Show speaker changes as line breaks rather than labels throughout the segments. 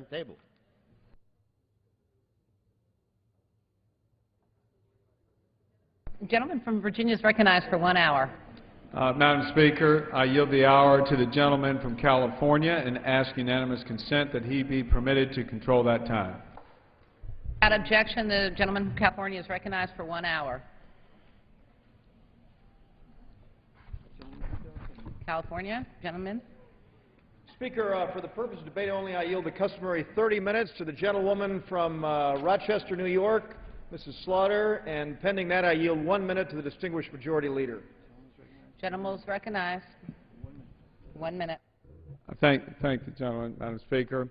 Table.
The gentleman from Virginia is recognized for 1 hour.
Madam Speaker, I yield the hour to the gentleman from California and ask unanimous consent that he be permitted to control that time.
Without objection, the gentleman from California is recognized for 1 hour. California, gentleman.
Speaker, for the purpose of debate only, I yield the customary 30 minutes to the gentlewoman from Rochester, New York, Mrs. Slaughter, and pending that, I yield 1 minute to the distinguished majority leader.
Gentleman is recognized. 1 minute.
I thank the gentleman, Madam Speaker.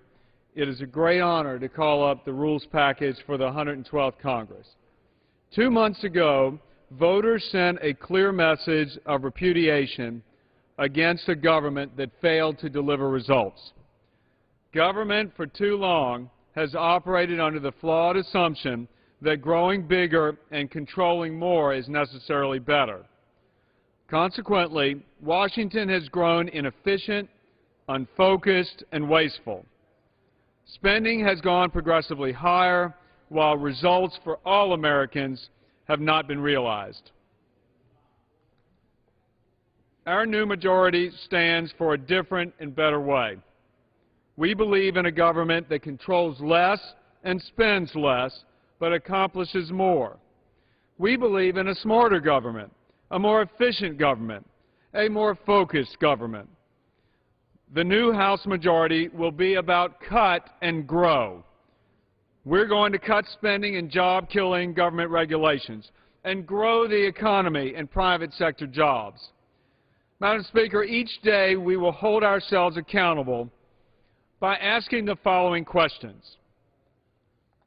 It is a great honor to call up the rules package for the 112th Congress. 2 months ago, voters sent a clear message of repudiation against a government that failed to deliver results. Government for too long has operated under the flawed assumption that growing bigger and controlling more is necessarily better. Consequently, Washington has grown inefficient, unfocused, and wasteful. Spending has gone progressively higher, while results for all Americans have not been realized. Our new majority stands for a different and better way. We believe in a government that controls less and spends less, but accomplishes more. We believe in a smarter government, a more efficient government, a more focused government. The new House majority will be about cut and grow. We're going to cut spending and job-killing government regulations and grow the economy and private sector jobs. Madam Speaker, each day we will hold ourselves accountable by asking the following questions.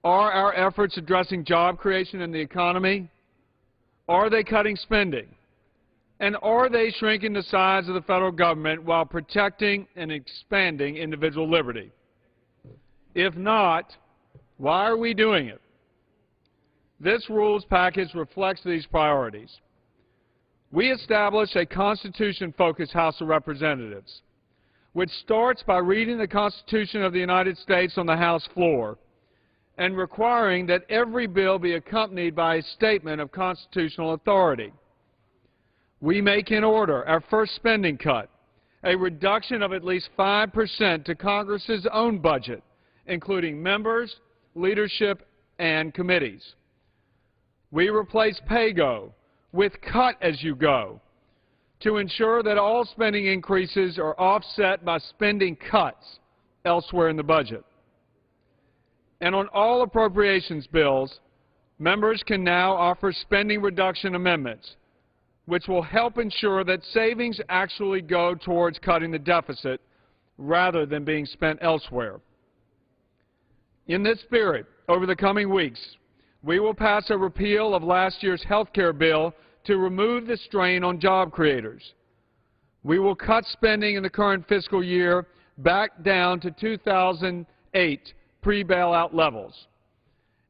Are our efforts addressing job creation in the economy? Are they cutting spending? And are they shrinking the size of the federal government while protecting and expanding individual liberty? If not, why are we doing it? This rules package reflects these priorities. We establish a Constitution-focused House of Representatives, which starts by reading the Constitution of the United States on the House floor and requiring that every bill be accompanied by a statement of constitutional authority. We make in order our first spending cut, a reduction of at least 5% to Congress's own budget, including members, leadership, and committees. We replace pay-go with cut-as-you-go to ensure that all spending increases are offset by spending cuts elsewhere in the budget. And on all appropriations bills, members can now offer spending reduction amendments, which will help ensure that savings actually go towards cutting the deficit rather than being spent elsewhere. In this spirit, over the coming weeks, we will pass a repeal of last year's health care bill to remove the strain on job creators. We will cut spending in the current fiscal year back down to 2008 pre-bailout levels.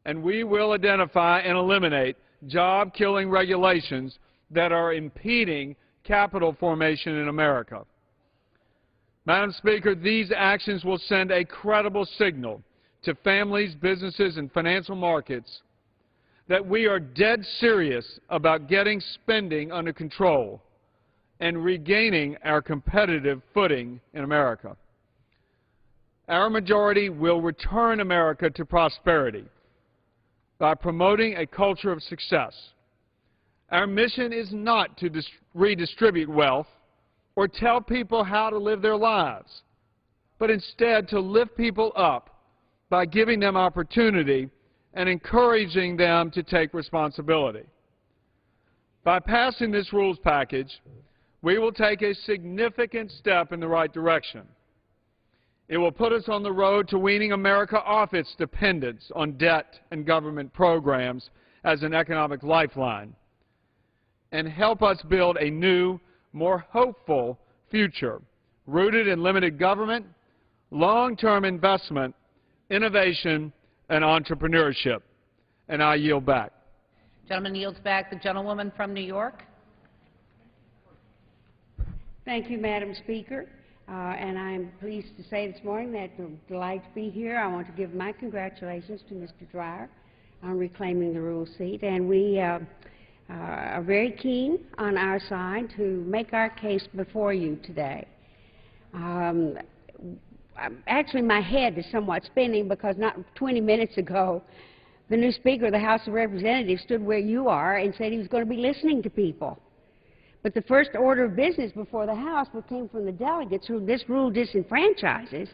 And we will identify and eliminate job-killing regulations that are impeding capital formation in America. Madam Speaker, these actions will send a credible signal to families, businesses, and financial markets that we are dead serious about getting spending under control and regaining our competitive footing in America. Our majority will return America to prosperity by promoting a culture of success. Our mission is not to redistribute wealth or tell people how to live their lives, but instead to lift people up by giving them opportunity and encouraging them to take responsibility. By passing this rules package, we will take a significant step in the right direction. It will put us on the road to weaning America off its dependence on debt and government programs as an economic lifeline, and help us build a new, more hopeful future rooted in limited government, long-term investment, innovation, and entrepreneurship. And I yield back.
Gentleman yields back. The gentlewoman from New York.
Thank you, Madam Speaker.
And I'm pleased to say this morning that I'm delighted to be here. I want to give my congratulations to Mr. Dreyer on reclaiming the rules seat. And we are very keen on our side to make our case before you today. Actually, my head is somewhat spinning because not 20 minutes ago, the new Speaker of the House of Representatives stood where you are and said he was going to be listening to people. But the first order of business before the House came from the delegates who this rule disenfranchises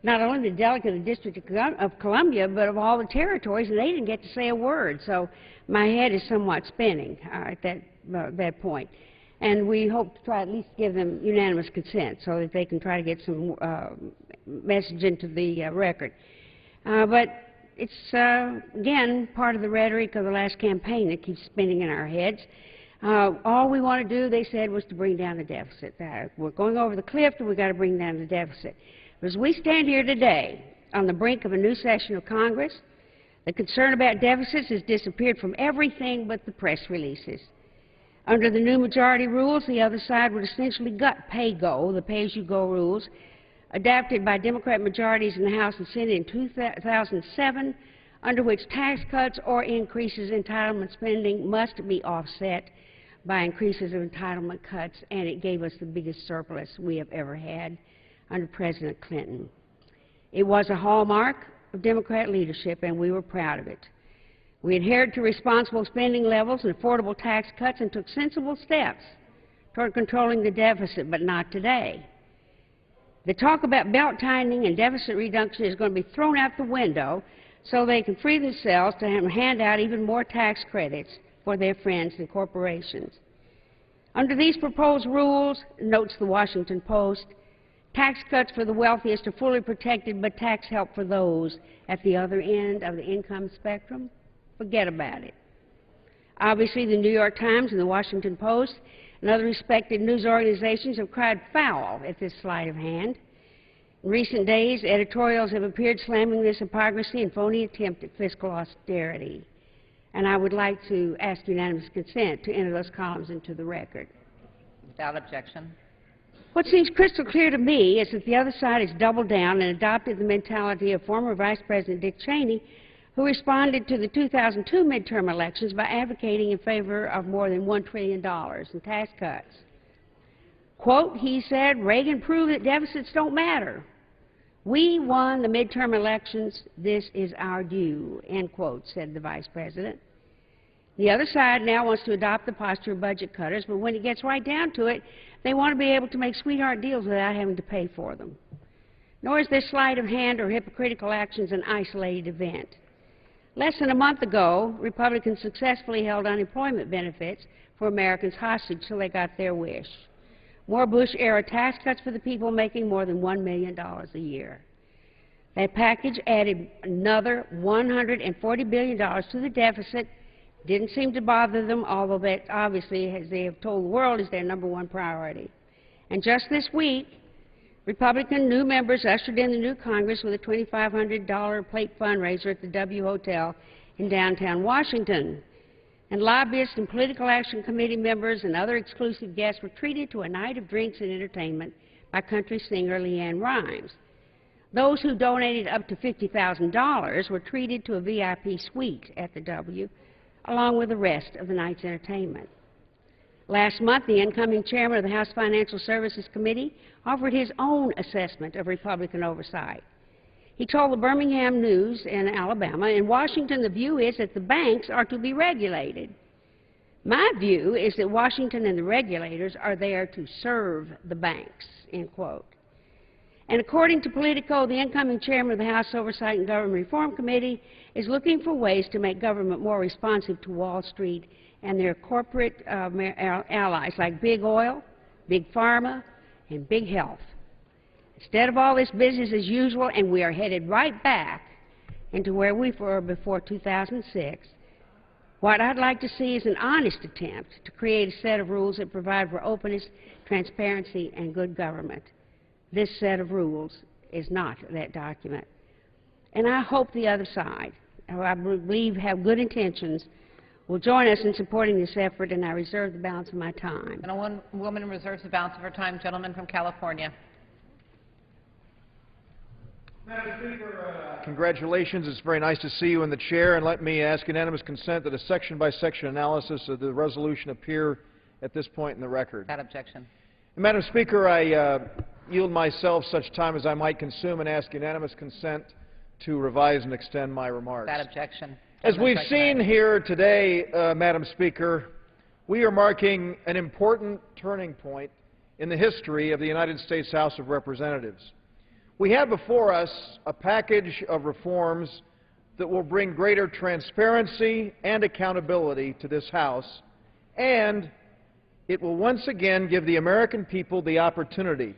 not only the delegate of the District of Columbia, but of all the territories, and they didn't get to say a word. So my head is somewhat spinning at that point. And we hope to try at least give them unanimous consent so that they can try to get some message into the record. But it's, again, part of the rhetoric of the last campaign that keeps spinning in our heads. All we want to do, they said, was to bring down the deficit. We're going over the cliff, and we've got to bring down the deficit. As we stand here today on the brink of a new session of Congress, the concern about deficits has disappeared from everything but the press releases. Under the new majority rules, the other side would essentially gut PAYGO, the pay-as-you-go rules, adopted by Democrat majorities in the House and Senate in 2007, under which tax cuts or increases in entitlement spending must be offset by increases of entitlement cuts, and it gave us the biggest surplus we have ever had under President Clinton. It was a hallmark of Democrat leadership, and we were proud of it. We adhered to responsible spending levels and affordable tax cuts and took sensible steps toward controlling the deficit, but not today. The talk about belt-tightening and deficit reduction is going to be thrown out the window so they can free themselves to hand out even more tax credits for their friends and corporations. Under these proposed rules, notes the Washington Post, tax cuts for the wealthiest are fully protected, but tax help for those at the other end of the income spectrum, forget about it. Obviously, the New York Times and the Washington Post and other respected news organizations have cried foul at this sleight of hand. In recent days, editorials have appeared slamming this hypocrisy and phony attempt at fiscal austerity. And I would like to ask unanimous consent to enter those columns into the record.
Without objection.
What seems crystal clear to me is that the other side has doubled down and adopted the mentality of former Vice President Dick Cheney, who responded to the 2002 midterm elections by advocating in favor of more than $1 trillion in tax cuts. Quote, he said, Reagan proved that deficits don't matter. We won the midterm elections. This is our due, end quote, said the Vice President. The other side now wants to adopt the posture of budget cutters, but when it gets right down to it, they want to be able to make sweetheart deals without having to pay for them. Nor is this sleight of hand or hypocritical actions an isolated event. Less than a month ago, Republicans successfully held unemployment benefits for Americans hostage till they got their wish. More Bush-era tax cuts for the people making more than $1 million a year. That package added another $140 billion to the deficit. Didn't seem to bother them, although that obviously, as they have told the world, is their #1 priority. And just this week, Republican new members ushered in the new Congress with a $2,500 plate fundraiser at the W Hotel in downtown Washington. And lobbyists and political action committee members and other exclusive guests were treated to a night of drinks and entertainment by country singer LeAnn Rimes. Those who donated up to $50,000 were treated to a VIP suite at the W, along with the rest of the night's entertainment. Last month, the incoming chairman of the House Financial Services Committee offered his own assessment of Republican oversight. He told the Birmingham News in Alabama, in Washington, the view is that the banks are to be regulated. My view is that Washington and the regulators are there to serve the banks, end quote. And according to Politico, the incoming chairman of the House Oversight and Government Reform Committee is looking for ways to make government more responsive to Wall Street and their corporate allies like Big Oil, Big Pharma, and Big Health. Instead of all this business as usual, and we are headed right back into where we were before 2006, what I'd like to see is an honest attempt to create a set of rules that provide for openness, transparency, and good government. This set of rules is not that document. And I hope the other side, who I believe have good intentions, will join us in supporting this effort, and I reserve the balance of my time.
And a woman reserves the balance of her time. Gentleman from California.
Congratulations. It's very nice to see you in the chair, and let me ask unanimous consent that a section-by-section analysis of the resolution appear at this point in the record.
Without objection.
And Madam Speaker, I yield myself such time as I might consume and ask unanimous consent to revise and extend my remarks.
Without objection.
As we've
Gentleman's
seen
recognized.
here today, Madam Speaker, we are marking an important turning point in the history of the United States House of Representatives. We have before us a package of reforms that will bring greater transparency and accountability to this House, and it will once again give the American people the opportunity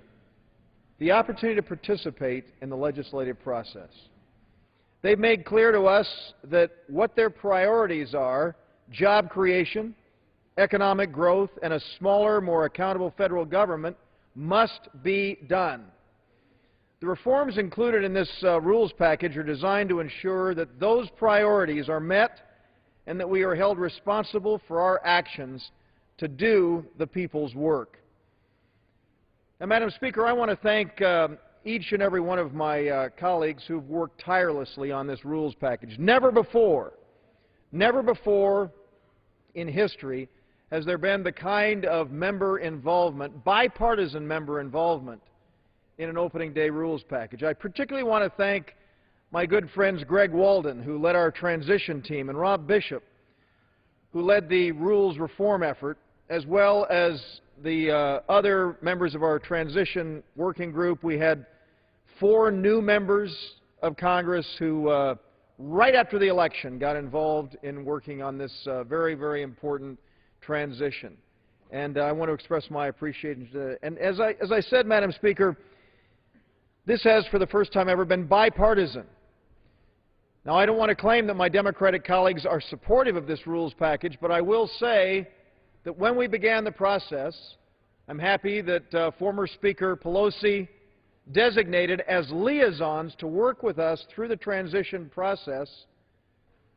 to participate in the legislative process. They've made clear to us that what their priorities are, job creation, economic growth, and a smaller, more accountable federal government, must be done. The reforms included in this rules package are designed to ensure that those priorities are met and that we are held responsible for our actions to do the people's work. Now, Madam Speaker, I want to thank each and every one of my colleagues who've worked tirelessly on this rules package. Never before in history has there been the kind of member involvement, bipartisan member involvement, in an opening day rules package. I particularly want to thank my good friends Greg Walden, who led our transition team, and Rob Bishop, who led the rules reform effort, as well as the other members of our transition working group. We had 4 new members of Congress who, right after the election, got involved in working on this very, very important transition. And I want to express my appreciation to them. And as I said, Madam Speaker, this has, for the first time ever, been bipartisan. Now, I don't want to claim that my Democratic colleagues are supportive of this rules package, but I will say that when we began the process, I'm happy that former Speaker Pelosi designated as liaisons to work with us through the transition process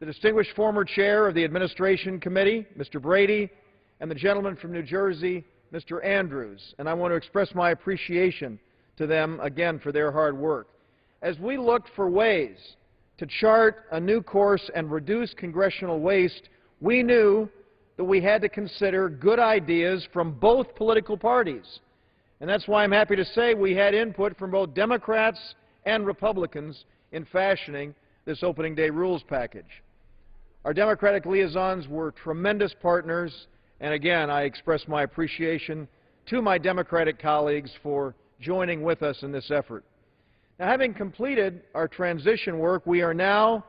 the distinguished former chair of the Administration Committee, Mr. Brady, and the gentleman from New Jersey, Mr. Andrews. And I want to express my appreciation to them again for their hard work. As we looked for ways to chart a new course and reduce congressional waste, we knew that we had to consider good ideas from both political parties. And that's why I'm happy to say we had input from both Democrats and Republicans in fashioning this opening day rules package. Our Democratic liaisons were tremendous partners, and again, I express my appreciation to my Democratic colleagues for joining with us in this effort. Now, having completed our transition work, we are now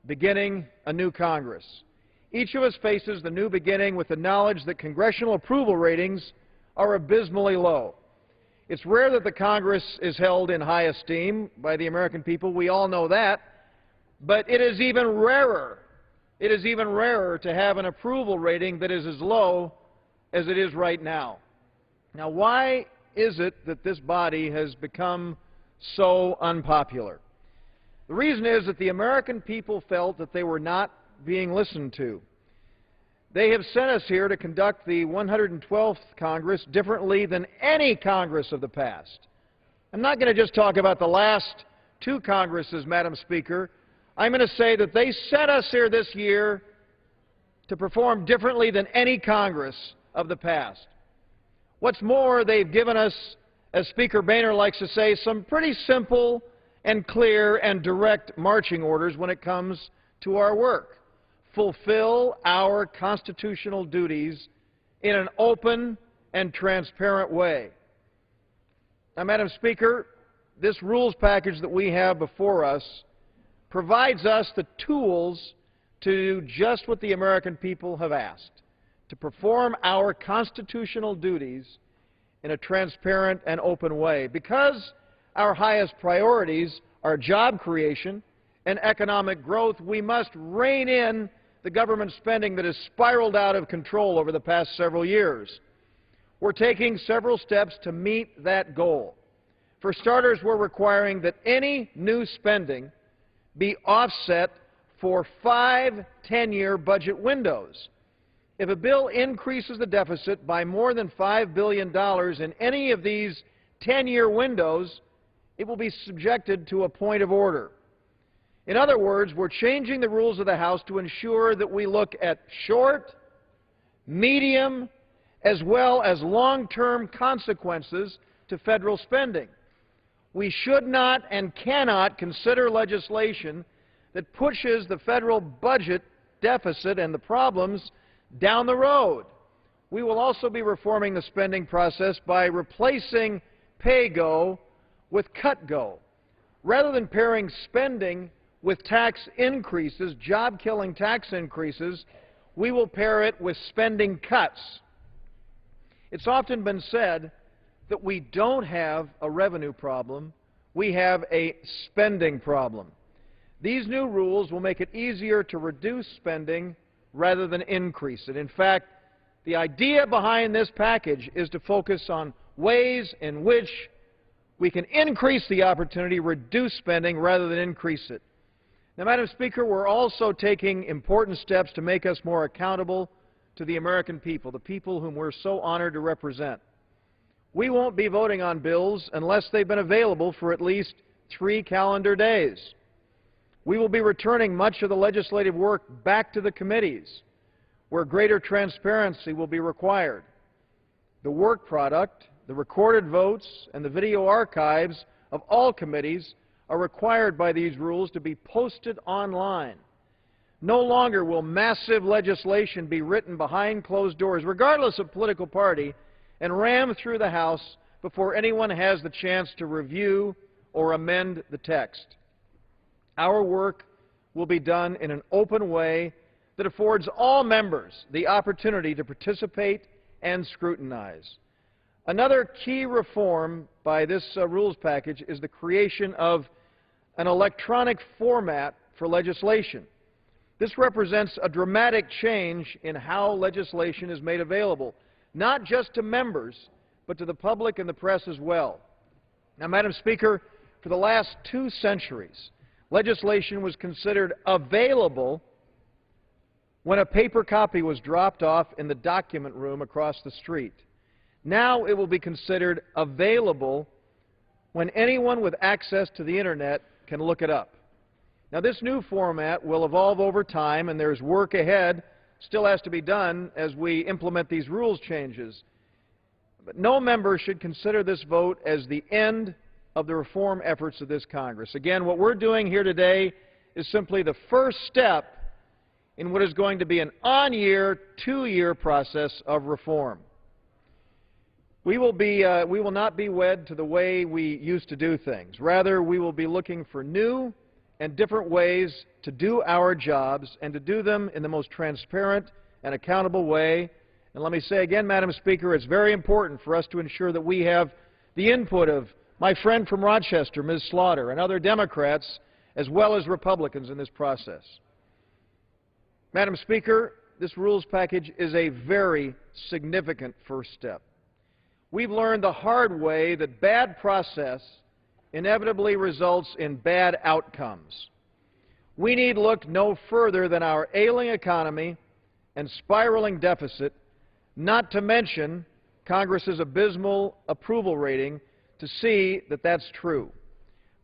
beginning a new Congress. Each of us faces the new beginning with the knowledge that congressional approval ratings are abysmally low. It's rare that the Congress is held in high esteem by the American people. We all know that. But it is even rarer to have an approval rating that is as low as it is right now. Now, why is it that this body has become so unpopular? The reason is that the American people felt that they were not being listened to. They have sent us here to conduct the 112th Congress differently than any Congress of the past. I'm not going to just talk about the last 2 Congresses, Madam Speaker. I'm going to say that they sent us here this year to perform differently than any Congress of the past. What's more, they've given us, as Speaker Boehner likes to say, some pretty simple and clear and direct marching orders when it comes to our work. Fulfill our constitutional duties in an open and transparent way. Now, Madam Speaker, this rules package that we have before us provides us the tools to do just what the American people have asked, to perform our constitutional duties in a transparent and open way. Because our highest priorities are job creation and economic growth, we must rein in the government spending that has spiraled out of control over the past several years. We're taking several steps to meet that goal. For starters, we're requiring that any new spending be offset for 5 10-year budget windows. If a bill increases the deficit by more than $5 billion in any of these 10-year windows, it will be subjected to a point of order. In other words, we're changing the rules of the House to ensure that we look at short, medium, as well as long-term consequences to federal spending. We should not and cannot consider legislation that pushes the federal budget deficit and the problems down the road. We will also be reforming the spending process by replacing pay-go with cut-go. Rather than pairing spending with tax increases, job-killing tax increases, we will pair it with spending cuts. It's often been said that we don't have a revenue problem, we have a spending problem. These new rules will make it easier to reduce spending rather than increase it. In fact, the idea behind this package is to focus on ways in which we can increase the opportunity, reduce spending rather than increase it. Now, Madam Speaker, we're also taking important steps to make us more accountable to the American people, the people whom we're so honored to represent. We won't be voting on bills unless they've been available for at least 3 calendar days. We will be returning much of the legislative work back to the committees, where greater transparency will be required. The work product, the recorded votes, and the video archives of all committees are required by these rules to be posted online. No longer will massive legislation be written behind closed doors, regardless of political party, and rammed through the House before anyone has the chance to review or amend the text. Our work will be done in an open way that affords all members the opportunity to participate and scrutinize. Another key reform by this rules package is the creation of an electronic format for legislation. This represents a dramatic change in how legislation is made available, not just to members, but to the public and the press as well. Now, Madam Speaker, for the last 2 centuries, legislation was considered available when a paper copy was dropped off in the document room across the street. Now it will be considered available when anyone with access to the Internet can look it up. Now, this new format will evolve over time, and there's work ahead, still has to be done as we implement these rules changes. But no member should consider this vote as the end of the reform efforts of this Congress. Again, what we're doing here today is simply the first step in what is going to be an on-year, 2-year process of reform. We will not be wed to the way we used to do things. Rather, we will be looking for new and different ways to do our jobs and to do them in the most transparent and accountable way. And let me say again, Madam Speaker, it's very important for us to ensure that we have the input of my friend from Rochester, Ms. Slaughter, and other Democrats, as well as Republicans in this process. Madam Speaker, this rules package is a very significant first step. We've learned the hard way that bad process inevitably results in bad outcomes. We need look no further than our ailing economy and spiraling deficit, not to mention Congress's abysmal approval rating, to see that that's true.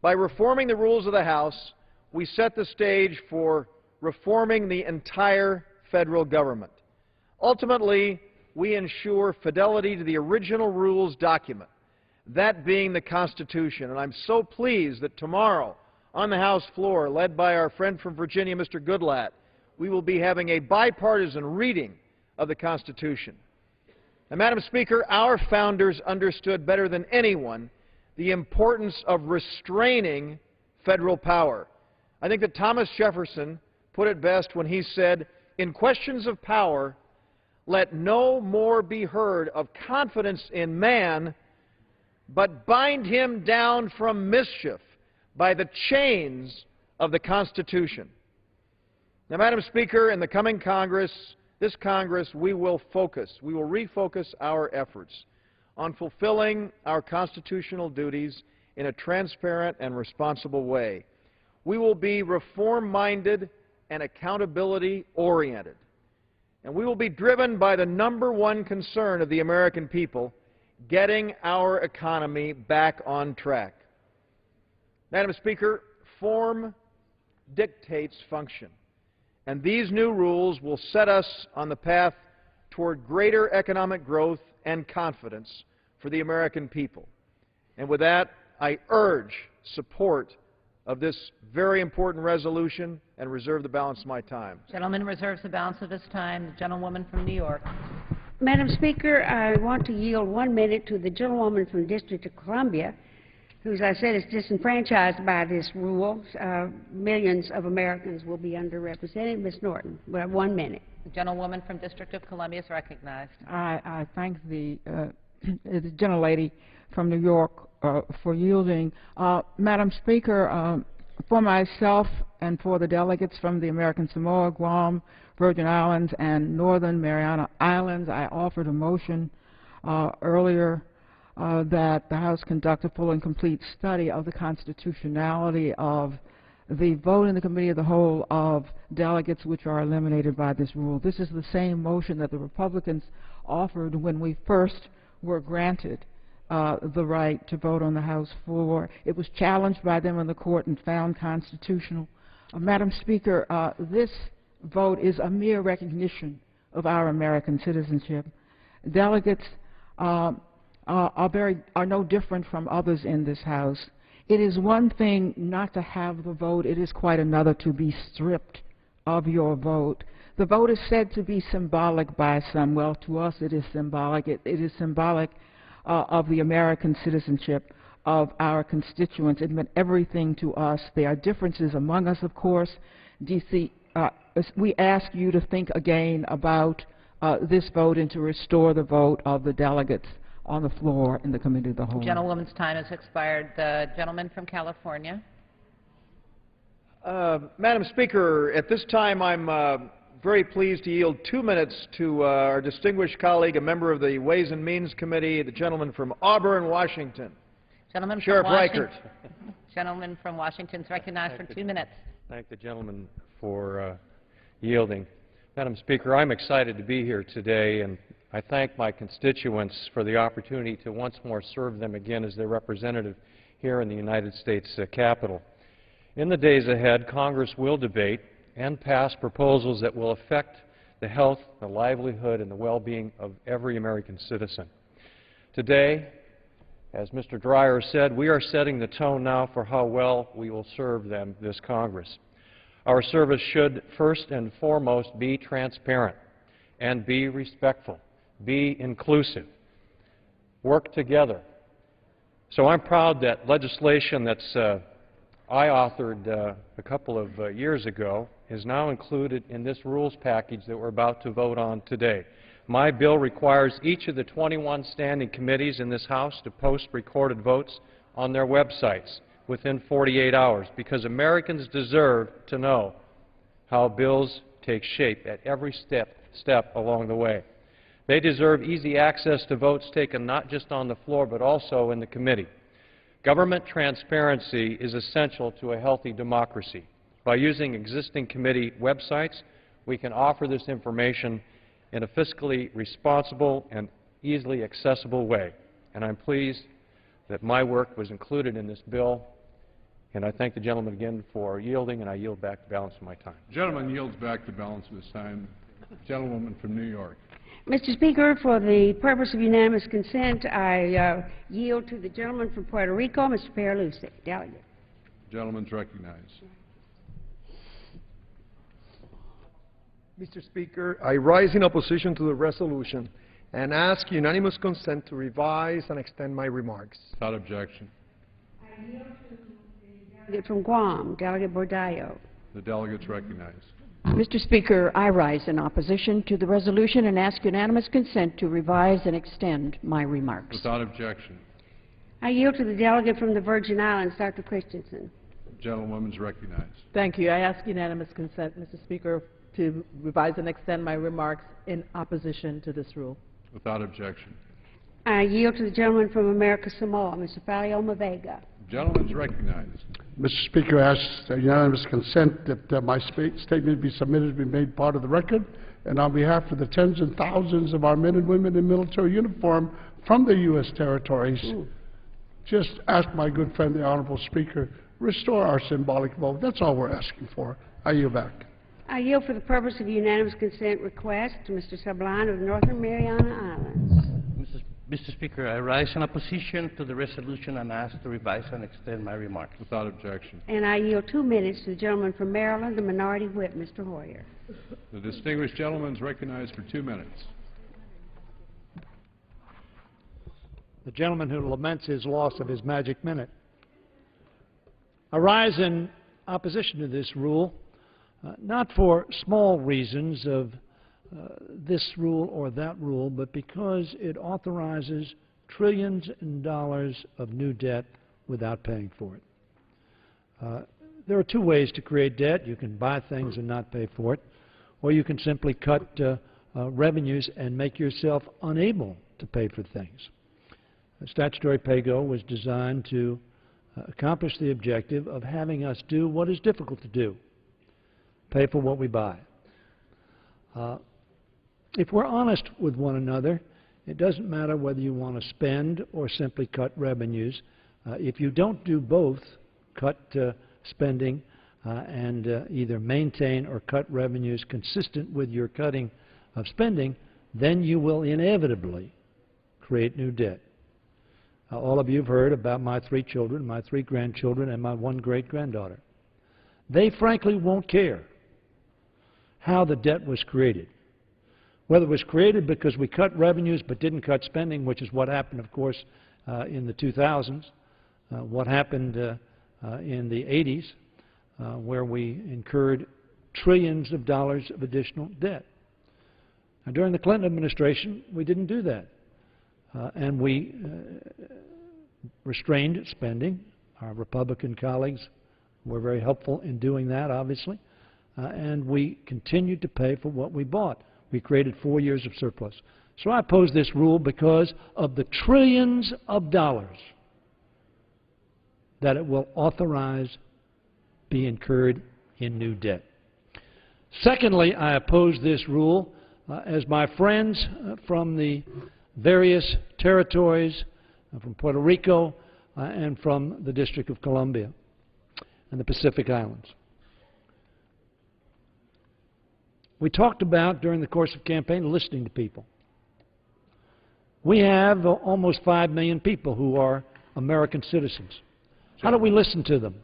By reforming the rules of the House, we set the stage for reforming the entire federal government. Ultimately, we ensure fidelity to the original rules document, that being the Constitution. And I'm so pleased that tomorrow, on the House floor, led by our friend from Virginia, Mr. Goodlatte, we will be having a bipartisan reading of the Constitution. Now, Madam Speaker, our founders understood better than anyone the importance of restraining federal power. I think that Thomas Jefferson put it best when he said, "In questions of power, let no more be heard of confidence in man, but bind him down from mischief by the chains of the Constitution." Now, Madam Speaker, in the coming Congress, this Congress, we will refocus our efforts on fulfilling our constitutional duties in a transparent and responsible way. We will be reform-minded and accountability-oriented. And we will be driven by the #1 concern of the American people, getting our economy back on track. Madam Speaker, form dictates function, and these new rules will set us on the path toward greater economic growth and confidence for the American people. And with that, I urge support of this very important resolution and reserve the balance of my time.
Gentleman reserves the balance of his time. The gentlewoman from New York.
Madam Speaker, I want to yield 1 minute to the gentlewoman from the District of Columbia, who, as I said, is disenfranchised by this rule. Millions of Americans will be underrepresented. Ms. Norton, we have 1 minute.
The gentlewoman from District of Columbia is recognized.
I thank the gentlelady from New York for yielding. Madam Speaker, for myself and for the delegates from the American Samoa, Guam, Virgin Islands, and Northern Mariana Islands, I offered a motion earlier that the House conduct a full and complete study of the constitutionality of the vote in the Committee of the Whole of delegates which are eliminated by this rule. This is the same motion that the Republicans offered when we first were granted the right to vote on the House floor. It was challenged by them in the court and found constitutional. Madam Speaker, this vote is a mere recognition of our American citizenship. Delegates are no different from others in this House. It is one thing not to have the vote. It is quite another to be stripped of your vote. The vote is said to be symbolic by some. Well, to us it is symbolic. It is symbolic of the American citizenship of our constituents. It meant everything to us. There are differences among us, of course. D.C., we ask you to think again about this vote and to restore the vote of the delegates on the floor in the Committee of the Whole.
Gentlewoman's time has expired. The gentleman from California.
Madam Speaker, at this time I'm very pleased to yield 2 minutes to our distinguished colleague, a member of the Ways and Means Committee, the gentleman from Auburn, Washington.
Gentleman
Sheriff
from Washington.
Reichert.
Gentleman from Washington is recognized for 2 minutes.
Thank the gentleman for yielding. Madam Speaker, I'm excited to be here today, and I thank my constituents for the opportunity to once more serve them again as their representative here in the United States Capitol. In the days ahead, Congress will debate and pass proposals that will affect the health, the livelihood, and the well-being of every American citizen. Today, as Mr. Dreyer said, we are setting the tone now for how well we will serve them, this Congress. Our service should first and foremost be transparent and be respectful, be inclusive, work together. So I'm proud that legislation that's I authored a couple of years ago is now included in this rules package that we're about to vote on today. My bill requires each of the 21 standing committees in this House to post recorded votes on their websites within 48 hours, because Americans deserve to know how bills take shape at every step along the way. They deserve easy access to votes taken not just on the floor but also in the committee. Government transparency is essential to a healthy democracy. By using existing committee websites, we can offer this information in a fiscally responsible and easily accessible way. And I'm pleased that my work was included in this bill. And I thank the gentleman again for yielding, and I yield back the balance of my time.
The gentleman yields back the balance of his time. Gentlewoman from New York.
Mr. Speaker, for the purpose of unanimous consent, I yield to the gentleman from Puerto Rico, Mr. Pearlucci. Delegate.
The gentleman's recognized.
Mr. Speaker, I rise in opposition to the resolution and ask unanimous consent to revise and extend my remarks.
Without objection.
I yield to the delegate from Guam, Delegate Bordallo.
The delegate's recognized.
Mr. Speaker, I rise in opposition to the resolution and ask unanimous consent to revise and extend my remarks.
Without objection.
I yield to the delegate from the Virgin Islands, Dr. Christensen.
The gentlewoman's recognized.
Thank you. I ask unanimous consent, Mr. Speaker, to revise and extend my remarks in opposition to this rule.
Without objection.
I yield to the gentleman from America Samoa, Mr. Faleoma Vega.
The gentleman's recognized.
Mr. Speaker, I ask unanimous consent that my statement be submitted to be made part of the record, and on behalf of the tens and thousands of our men and women in military uniform from the U.S. territories, just ask my good friend, the Honorable Speaker, restore our symbolic vote. That's all we're asking for. I yield back.
I yield for the purpose of unanimous consent request to Mr. Sublime of the Northern Mariana Islands.
Mr. Speaker, I rise in opposition to the resolution and ask to revise and extend my remarks.
Without objection.
And I yield 2 minutes to the gentleman from Maryland, the Minority Whip, Mr. Hoyer.
The distinguished gentleman is recognized for 2 minutes.
The gentleman who laments his loss of his magic minute. I rise in opposition to this rule, not for small reasons of this rule or that rule, but because it authorizes trillions in dollars of new debt without paying for it. There are 2 ways to create debt. You can buy things and not pay for it, or you can simply cut revenues and make yourself unable to pay for things. Statutory pay-go was designed to accomplish the objective of having us do what is difficult to do, pay for what we buy. If we're honest with one another, it doesn't matter whether you want to spend or simply cut revenues. If you don't do both, cut spending and either maintain or cut revenues consistent with your cutting of spending, then you will inevitably create new debt. All of you have heard about my 3 children, my 3 grandchildren, and my 1 great-granddaughter. They frankly won't care how the debt was created. Whether it was created because we cut revenues but didn't cut spending, which is what happened, of course, in the 2000s, what happened in the 80s, where we incurred trillions of dollars of additional debt. Now, during the Clinton administration, we didn't do that. And we restrained spending. Our Republican colleagues were very helpful in doing that, obviously. And we continued to pay for what we bought. We created 4 years of surplus. So I oppose this rule because of the trillions of dollars that it will authorize be incurred in new debt. Secondly, I oppose this rule as my friends from the various territories, from Puerto Rico and from the District of Columbia and the Pacific Islands. We talked about, during the course of campaign, listening to people. We have almost 5 million people who are American citizens. How do we listen to them?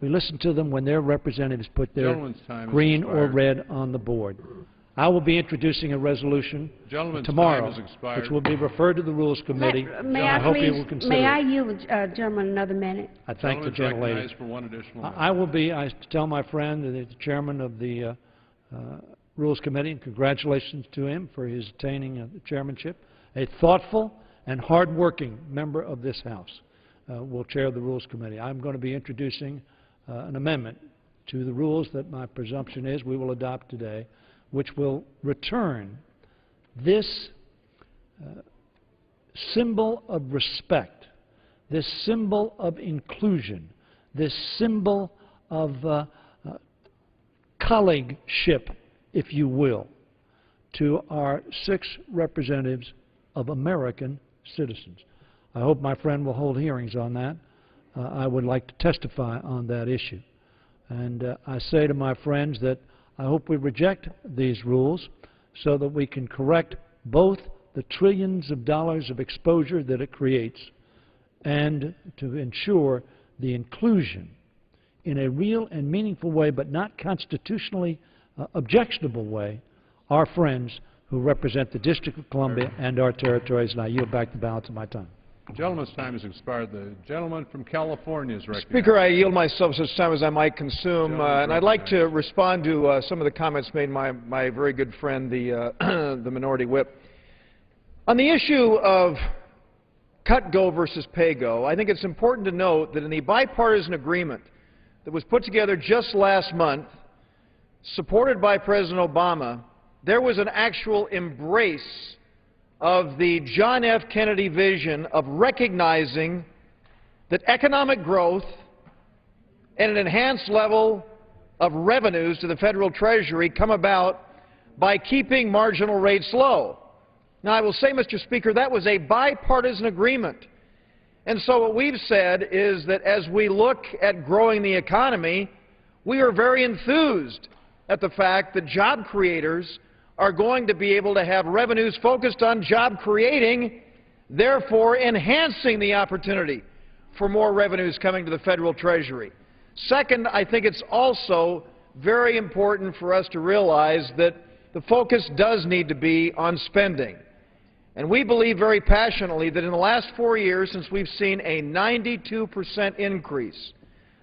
We listen to them when their representatives put their green or red on the board. I will be introducing a resolution tomorrow, which will be referred to the Rules Committee. I hope you will consider it.
May I yield the gentleman another minute?
I thank the gentlelady. I will be, I tell my friend, the chairman of the Rules Committee, and congratulations to him for his attaining the chairmanship, a thoughtful and hard-working member of this House will chair the Rules Committee. I'm going to be introducing an amendment to the rules that my presumption is we will adopt today, which will return this symbol of respect, this symbol of inclusion, this symbol of colleagueship, if you will, to our 6 representatives of American citizens. I hope my friend will hold hearings on that. I would like to testify on that issue. And I say to my friends that I hope we reject these rules so that we can correct both the trillions of dollars of exposure that it creates and to ensure the inclusion in a real and meaningful way, but not constitutionally objectionable way, our friends who represent the District of Columbia and our territories. And I yield back the balance of my time.
The gentleman's time has expired. The gentleman from California is recognized.
Speaker, I yield myself as much time as I might consume, and I'd like to respond to some of the comments made by my very good friend, the Minority Whip. On the issue of cut-go versus pay-go, I think it's important to note that in the bipartisan agreement that was put together just last month, supported by President Obama, there was an actual embrace of the John F. Kennedy vision of recognizing that economic growth and an enhanced level of revenues to the Federal Treasury come about by keeping marginal rates low. Now, I will say, Mr. Speaker, that was a bipartisan agreement. And so what we've said is that as we look at growing the economy, we are very enthused at the fact that job creators are going to be able to have revenues focused on job creating, therefore enhancing the opportunity for more revenues coming to the Federal Treasury. Second, I think it's also very important for us to realize that the focus does need to be on spending. And we believe very passionately that in the last 4 years, since we've seen a 92% increase,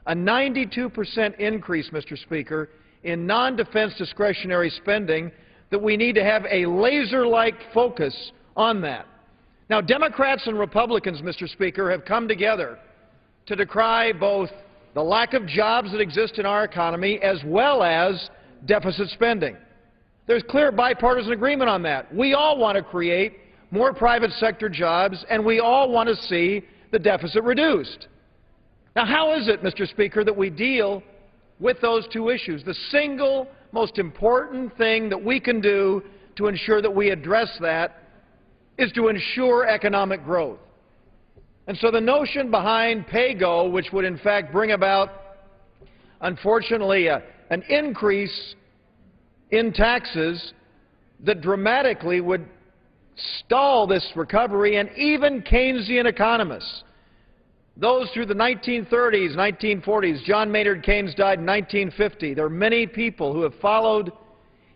Mr. Speaker, in non-defense discretionary spending, that we need to have a laser-like focus on that. Now, Democrats and Republicans, Mr. Speaker, have come together to decry both the lack of jobs that exist in our economy as well as deficit spending. There's clear bipartisan agreement on that. We all want to create more private sector jobs, and we all want to see the deficit reduced. Now, how is it, Mr. Speaker, that we deal with those two issues? The single most important thing that we can do to ensure that we address that is to ensure economic growth. And so the notion behind PAYGO, which would in fact bring about, unfortunately, an increase in taxes that dramatically would stall this recovery, and even Keynesian economists, those through the 1930s, 1940s, John Maynard Keynes died in 1950. There are many people who have followed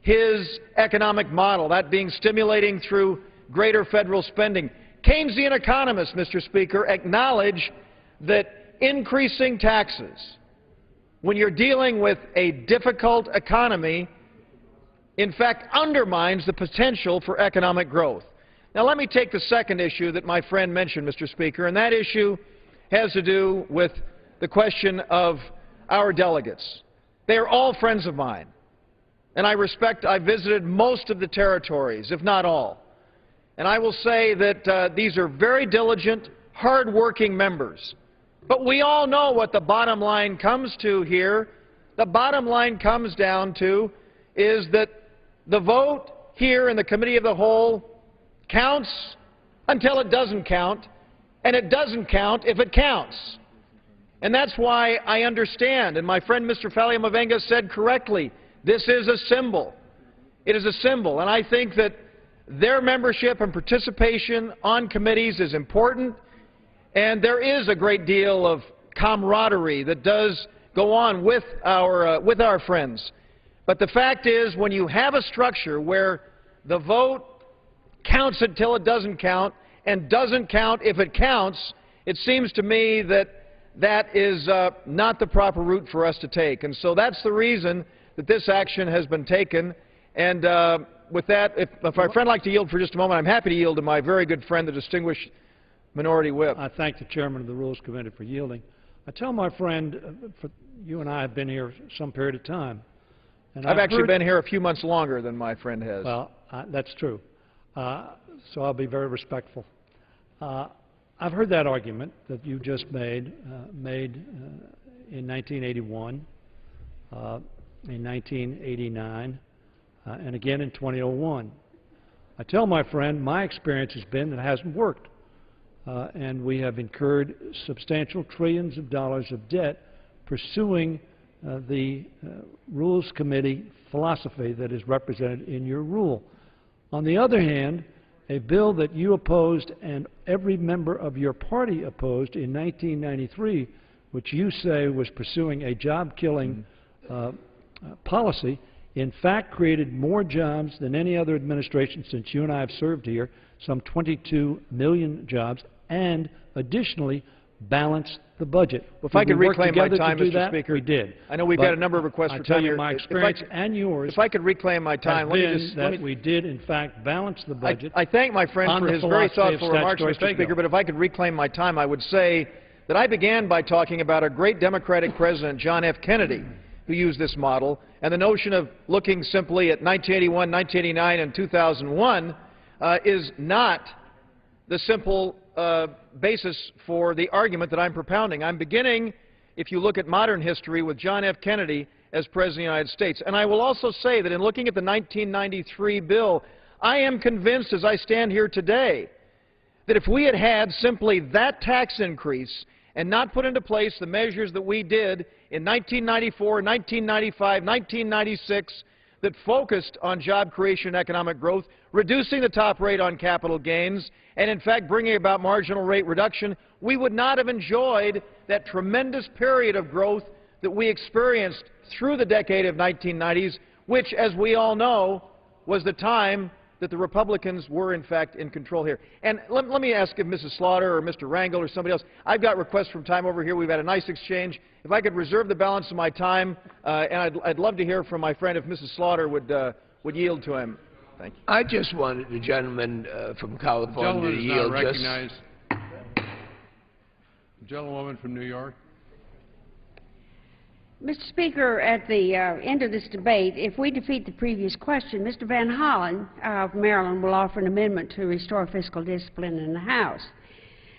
his economic model, that being stimulating through greater federal spending. Keynesian economists, Mr. Speaker, acknowledge that increasing taxes, when you're dealing with a difficult economy, in fact undermines the potential for economic growth. Now let me take the second issue that my friend mentioned, Mr. Speaker, and that issue has to do with the question of our delegates. They are all friends of mine, and I visited most of the territories, if not all. And I will say that these are very diligent, hard-working members. But we all know what the bottom line comes to here. The bottom line comes down to is that the vote here in the Committee of the Whole counts until it doesn't count, and it doesn't count if it counts. And that's why I understand, and my friend Mr. Faleomavaenga said correctly, this is a symbol. It is a symbol, and I think that their membership and participation on committees is important, and there is a great deal of camaraderie that does go on with our friends. But the fact is, when you have a structure where the vote counts until it doesn't count and doesn't count if it counts, it seems to me that that is not the proper route for us to take. And so that's the reason that this action has been taken. And with that, if my friend would like to yield for just a moment, I'm happy to yield to my very good friend, the distinguished Minority Whip.
I thank the Chairman of the Rules Committee for yielding. I tell my friend, you and I have been here some period of time. And
I've actually been here a few months longer than my friend has.
Well, that's true. So I'll be very respectful. I've heard that argument that you just made in 1981, in 1989, and again in 2001. I tell my friend my experience has been that it hasn't worked. And we have incurred substantial trillions of dollars of debt pursuing the Rules Committee philosophy that is represented in your rule. On the other hand, a bill that you opposed and every member of your party opposed in 1993, which you say was pursuing a job-killing policy, in fact created more jobs than any other administration since you and I have served here, some 22 million jobs, and additionally balanced the budget.
Well, if I could reclaim my time, Mr. Speaker.
We did.
I know we've got a number of requests for time.
I tell you, my experience and yours.
If I could reclaim my time,
we did in fact balance the budget.
I thank my friend for his very thoughtful remarks, Mr. Speaker. But if I could reclaim my time, I would say that I began by talking about a great Democratic president, John F. Kennedy, who used this model, and the notion of looking simply at 1981, 1989, and 2001 is not the simple basis for the argument that I'm propounding. I'm beginning, if you look at modern history, with John F. Kennedy as President of the United States. And I will also say that in looking at the 1993 bill, I am convinced as I stand here today that if we had had simply that tax increase and not put into place the measures that we did in 1994, 1995, 1996, that focused on job creation and economic growth, reducing the top rate on capital gains, and in fact bringing about marginal rate reduction, we would not have enjoyed that tremendous period of growth that we experienced through the decade of 1990s, which, as we all know, was the time that the Republicans were, in fact, in control here. And let me ask if Mrs. Slaughter or Mr. Rangel or somebody else, I've got requests from time over here. We've had a nice exchange. If I could reserve the balance of my time, and I'd love to hear from my friend if Mrs. Slaughter would yield to him. Thank you.
I just wanted the gentleman from California to yield.
The gentleman is not recognized. The gentlewoman from New York.
Mr. Speaker, at the end of this debate, if we defeat the previous question, Mr. Van Hollen of Maryland will offer an amendment to restore fiscal discipline in the House.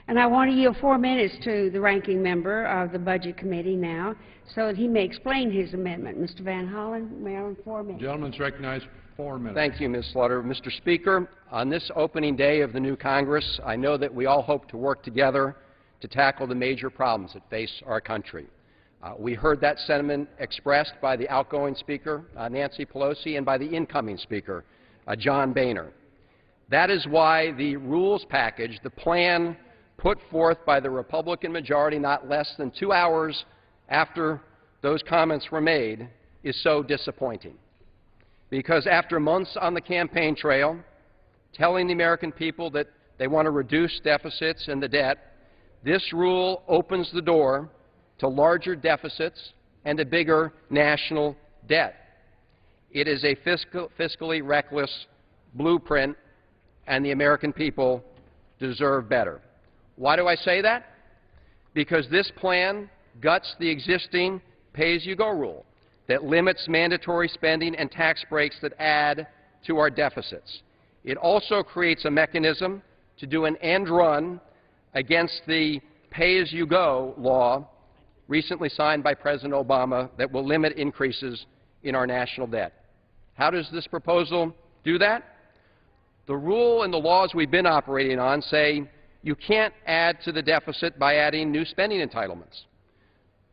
And I want to yield 4 minutes to the ranking member of the Budget Committee now so that he may explain his amendment. Mr. Van Hollen, Maryland, 4 minutes.
The gentleman's recognized 4 minutes.
Thank you, Ms. Slaughter. Mr. Speaker, on this opening day of the new Congress, I know that we all hope to work together to tackle the major problems that face our country. We heard that sentiment expressed by the outgoing Speaker, Nancy Pelosi, and by the incoming Speaker, John Boehner. That is why the rules package, the plan put forth by the Republican majority not less than 2 hours after those comments were made, is so disappointing. Because after months on the campaign trail, telling the American people that they want to reduce deficits and the debt, this rule opens the door to larger deficits and a bigger national debt. It is a fiscally reckless blueprint, and the American people deserve better. Why do I say that? Because this plan guts the existing pay-as-you-go rule that limits mandatory spending and tax breaks that add to our deficits. It also creates a mechanism to do an end run against the pay-as-you-go law recently signed by President Obama that will limit increases in our national debt. How does this proposal do that? The rule and the laws we've been operating on say you can't add to the deficit by adding new spending entitlements.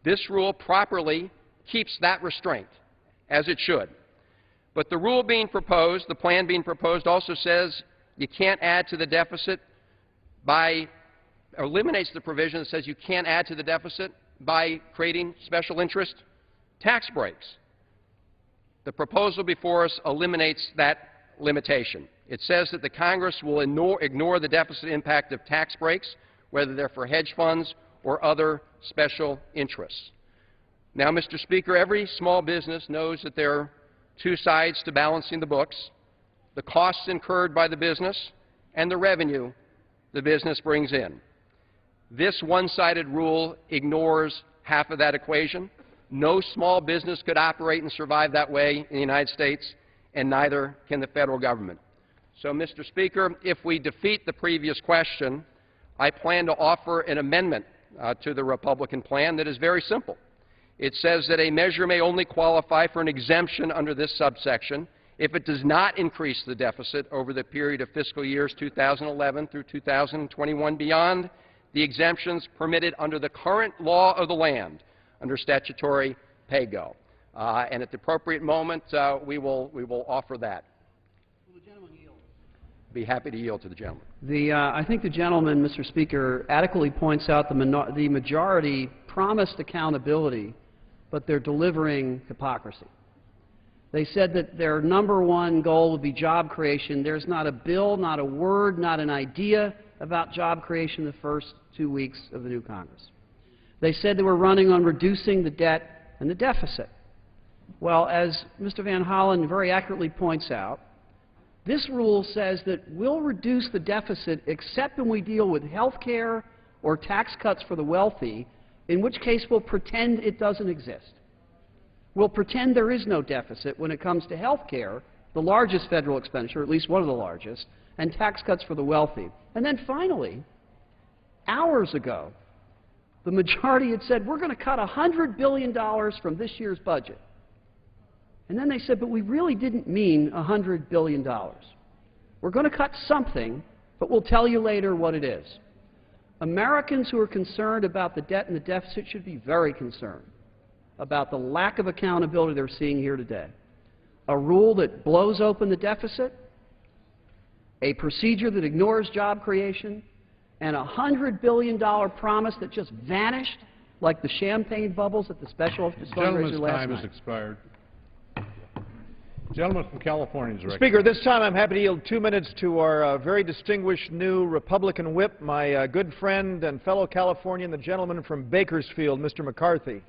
This rule properly keeps that restraint, as it should. But the rule being proposed, the plan being proposed, also says you can't add to the deficit by, eliminates the provision that says you can't add to the deficit by creating special interest tax breaks. The proposal before us eliminates that limitation. It says that the Congress will ignore the deficit impact of tax breaks, whether they're for hedge funds or other special interests. Now, Mr. Speaker, every small business knows that there are two sides to balancing the books: the costs incurred by the business and the revenue the business brings in. This one-sided rule ignores half of that equation. No small business could operate and survive that way in the United States, and neither can the federal government. So, Mr. Speaker, if we defeat the previous question, I plan to offer an amendment to the Republican plan that is very simple. It says that a measure may only qualify for an exemption under this subsection if it does not increase the deficit over the period of fiscal years 2011 through 2021 beyond the exemptions permitted under the current law of the land under statutory pay-go. And at the appropriate moment, we will offer that.
Will the gentleman yield?
Be happy to yield to the gentleman.
I think the gentleman, Mr. Speaker, adequately points out the majority promised accountability, but they're delivering hypocrisy. They said that their #1 goal would be job creation. There's not a bill, not a word, not an idea about job creation the first 2 weeks of the new Congress. They said they were running on reducing the debt and the deficit. Well, as Mr. Van Hollen very accurately points out, this rule says that we'll reduce the deficit except when we deal with health care or tax cuts for the wealthy, in which case we'll pretend it doesn't exist. We'll pretend there is no deficit when it comes to health care, the largest federal expenditure, at least one of the largest, and tax cuts for the wealthy. And then finally, hours ago, the majority had said, we're going to cut $100 billion from this year's budget. And then they said, but we really didn't mean $100 billion. We're going to cut something, but we'll tell you later what it is. Americans who are concerned about the debt and the deficit should be very concerned about the lack of accountability they're seeing here today. A rule that blows open the deficit, a procedure that ignores job creation, and a $100 billion promise that just vanished like the champagne bubbles at the special fundraiser last night.
Gentleman's time has expired. Gentleman from California is recognized.
Speaker, this time I'm happy to yield 2 minutes to our very distinguished new Republican whip, my good friend and fellow Californian, the gentleman from Bakersfield, Mr. McCarthy.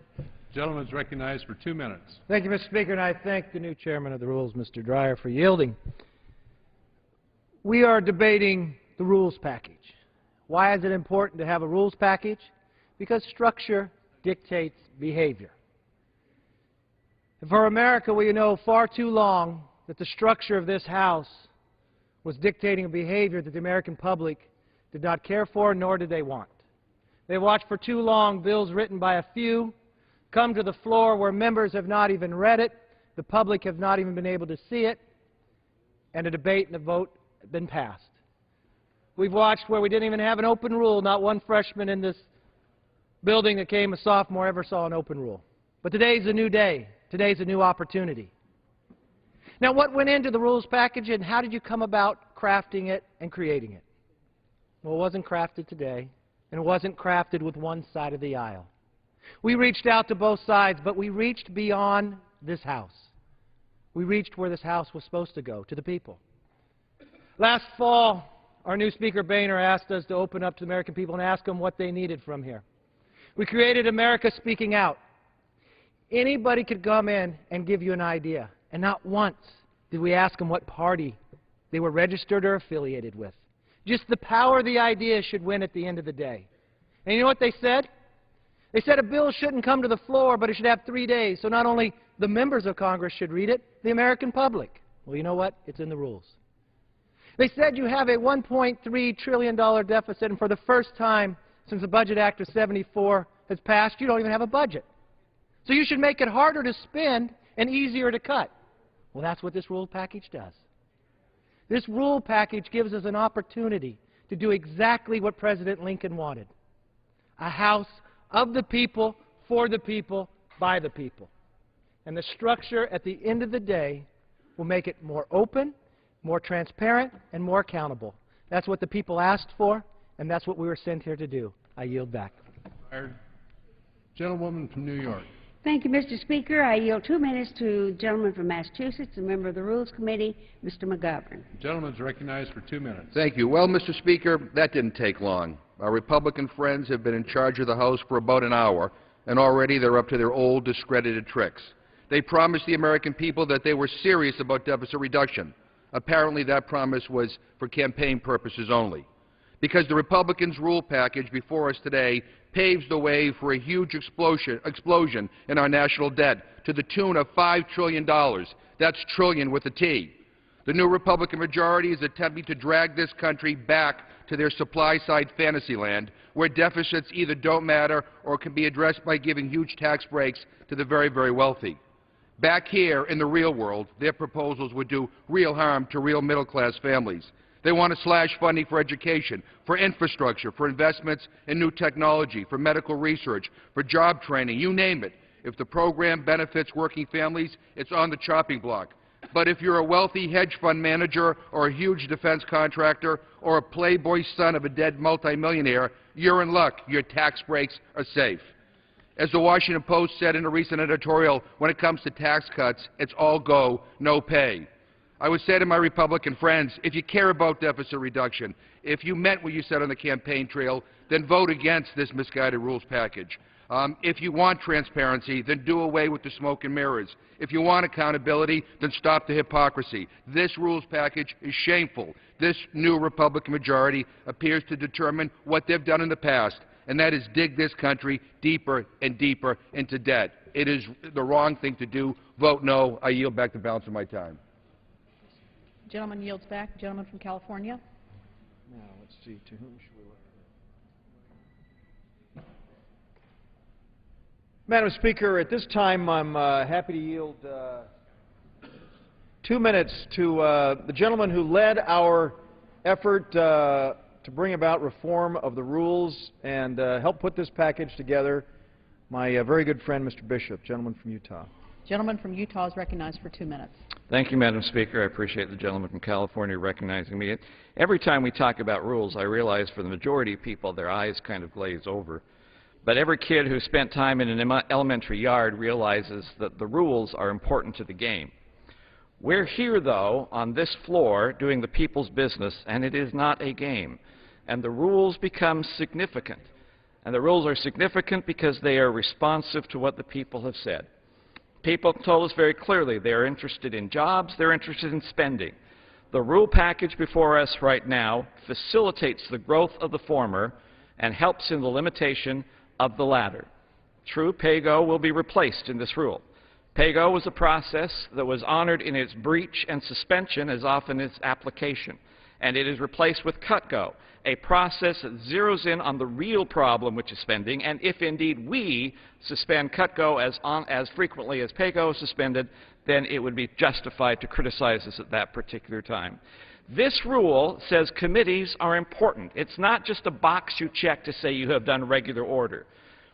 Gentleman is recognized for 2 minutes.
Thank you, Mr. Speaker, and I thank the new chairman of the Rules, Mr. Dreyer, for yielding. We are debating the rules package. Why is it important to have a rules package? Because structure dictates behavior. For America, we know far too long that the structure of this House was dictating a behavior that the American public did not care for, nor did they want. They watched for too long bills written by a few come to the floor where members have not even read it, the public have not even been able to see it, and a debate and a vote have been passed. We've watched where we didn't even have an open rule. Not one freshman in this building that came a sophomore ever saw an open rule. But today's a new day. Today's a new opportunity. Now, what went into the rules package and how did you come about crafting it and creating it? Well, it wasn't crafted today, and it wasn't crafted with one side of the aisle. We reached out to both sides, but we reached beyond this House. We reached where this House was supposed to go, to the people. Last fall, our new Speaker Boehner asked us to open up to the American people and ask them what they needed from here. We created America Speaking Out. Anybody could come in and give you an idea, and not once did we ask them what party they were registered or affiliated with. Just the power of the idea should win at the end of the day. And you know what they said? They said a bill shouldn't come to the floor, but it should have 3 days, so not only the members of Congress should read it, the American public. Well, you know what? It's in the rules. They said you have a $1.3 trillion deficit, and for the first time since the Budget Act of '74 has passed, you don't even have a budget. So you should make it harder to spend and easier to cut. Well, that's what this rule package does. This rule package gives us an opportunity to do exactly what President Lincoln wanted. A house of the people, for the people, by the people. And the structure at the end of the day will make it more open, more transparent, and more accountable. That's what the people asked for, and that's what we were sent here to do. I yield back.
Gentlewoman from New York.
Thank you, Mr. Speaker. I yield 2 minutes to the gentleman from Massachusetts, a member of the Rules Committee, Mr. McGovern.
The gentleman is recognized for 2 minutes.
Thank you. Well, Mr. Speaker, that didn't take long. Our Republican friends have been in charge of the House for about an hour, and already they're up to their old discredited tricks. They promised the American people that they were serious about deficit reduction. Apparently that promise was for campaign purposes only. Because the Republicans' rule package before us today paves the way for a huge explosion in our national debt to the tune of $5 trillion. That's trillion with a T. The new Republican majority is attempting to drag this country back to their supply-side fantasy land, where deficits either don't matter or can be addressed by giving huge tax breaks to the very, very wealthy. Back here in the real world, their proposals would do real harm to real middle-class families. They want to slash funding for education, for infrastructure, for investments in new technology, for medical research, for job training, you name it. If the program benefits working families, it's on the chopping block. But if you're a wealthy hedge fund manager or a huge defense contractor or a playboy son of a dead multimillionaire, you're in luck. Your tax breaks are safe. As the Washington Post said in a recent editorial, when it comes to tax cuts, it's all go, no pay. I would say to my Republican friends, if you care about deficit reduction, if you meant what you said on the campaign trail, then vote against this misguided rules package. If you want transparency, then do away with the smoke and mirrors. If you want accountability, then stop the hypocrisy. This rules package is shameful. This new Republican majority appears to determine what they've done in the past, and that is dig this country deeper and deeper into debt. It is the wrong thing to do. Vote no. I yield back the balance of my time.
Gentleman yields back. Gentleman from California.
Now, let's see, to whom should we let Madam Speaker, at this time I'm happy to yield 2 minutes to the gentleman who led our effort to bring about reform of the rules and help put this package together, my very good friend, Mr. Bishop, gentleman from Utah.
Gentleman from Utah is recognized for 2 minutes.
Thank you, Madam Speaker. I appreciate the gentleman from California recognizing me. Every time we talk about rules, I realize for the majority of people, their eyes kind of glaze over. But every kid who spent time in an elementary yard realizes that the rules are important to the game. We're here, though, on this floor doing the people's business, and it is not a game. And the rules become significant. And the rules are significant because they are responsive to what the people have said. People told us very clearly they are interested in jobs, they're interested in spending. The rule package before us right now facilitates the growth of the former and helps in the limitation of the latter. True, pay-go will be replaced in this rule. Pay-go was a process that was honored in its breach and suspension as often as application, and it is replaced with cut-go, a process that zeroes in on the real problem, which is spending, and if indeed we suspend cut-go as frequently as pay-go is suspended, then it would be justified to criticize us at that particular time. This rule says committees are important. It's not just a box you check to say you have done regular order.